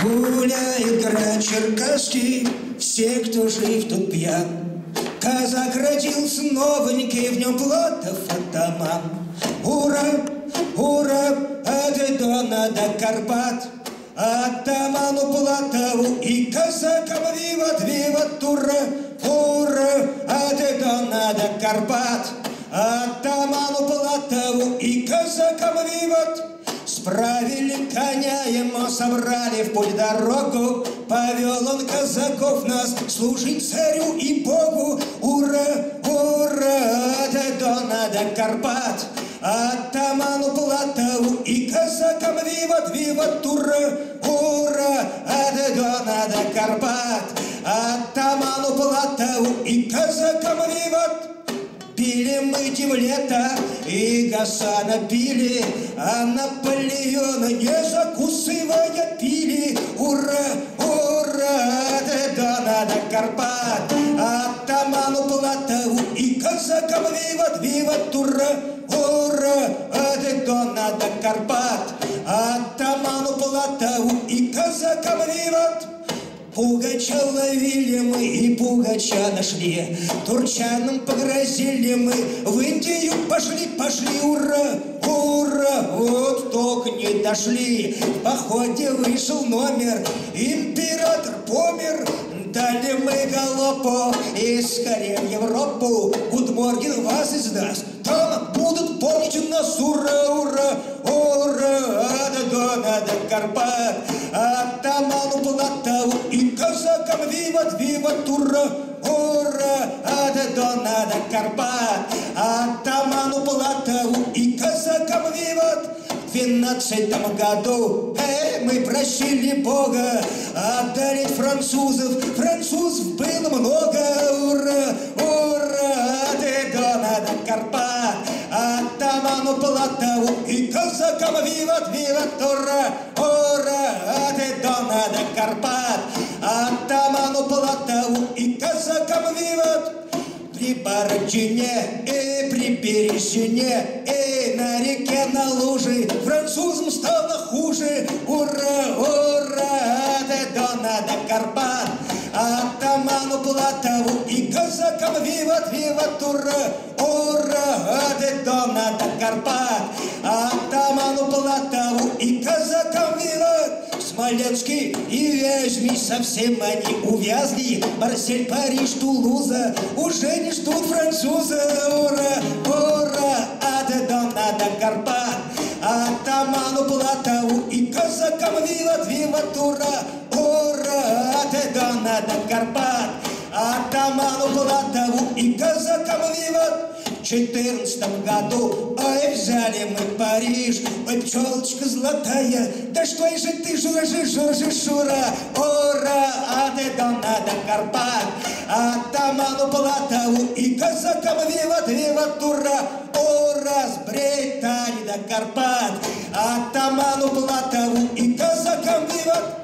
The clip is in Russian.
Гуляет град черкасский, все, кто жив, тот пьян. Казак родился новенький, в нем Платов атаман. Ура, ура, от Дона до Карпат, атаману Платову и казакам виват, виват, ура, ура, от Дона до Карпат, атаману Платову и казакам виват. Справили коня, ему собрали в путь дорогу, повел он казаков нас служить царю и Богу. Ура, ура, от Дона до Карпат, атаману Платову и казакам виват, виват, ура, ура, от Дона до Карпат, атаману Платову и казакам виват. Пили мы Девлета и Гасана пили, а Наполеона не закусывая пили. Ура, ура, от Дона до Карпат, атаману Платову и казакам виват, виват, ура, ура, от Дона до Карпат, атаману Платову и казакам виват. Пугача ловили мы и Пугача нашли, турчанам погрозили мы, в Индию пошли, пошли, ура, ура, вот только не дошли. В походе вышел номер, император помер, дали мы галопу и скорее в Европу. Гудморген вас издаст, там будут помнить нас, ура, ура, ура, от Дона до Карпат, атаману Платову и казакам виват, виват, ура, ура, от Дона до Карпат, атаману Платову и казакам виват. В 12-м году мы просили Бога отдарить французов. Французов было много, ура, ура, от Дона до Карпат, атаману Платову и казакам виват, виват, ура, ура, от Дона до Карпат, атаману Платову и казакам виват. При Бородине и при Березине и на реке, на луже французам стало хуже. Ура, ура, от Дона до Карпат, атаману Платову и казакам виват, виват, ура, ура, от Дона до Карпат, атаману Платову и казакам виват. В Смоленске и Вязьме совсем они увязли, Марсель, Париж, Тулуза уже не ждут француза. Ура, ура, от Дона до Карпат, атаману Платову и казакам виват, виват, ура, ура, от Дона до Карпат, атаману Платову и казакам виват. В 14-м году, ой, взяли мы Париж, ой, пчелочка золотая, да что же ты, Жура, Жура, ура, от Дона до Карпат, атаману Платову и казакам виват, виват, ура, ура, с Британии до Карпат, атаману Платову и казакам виват.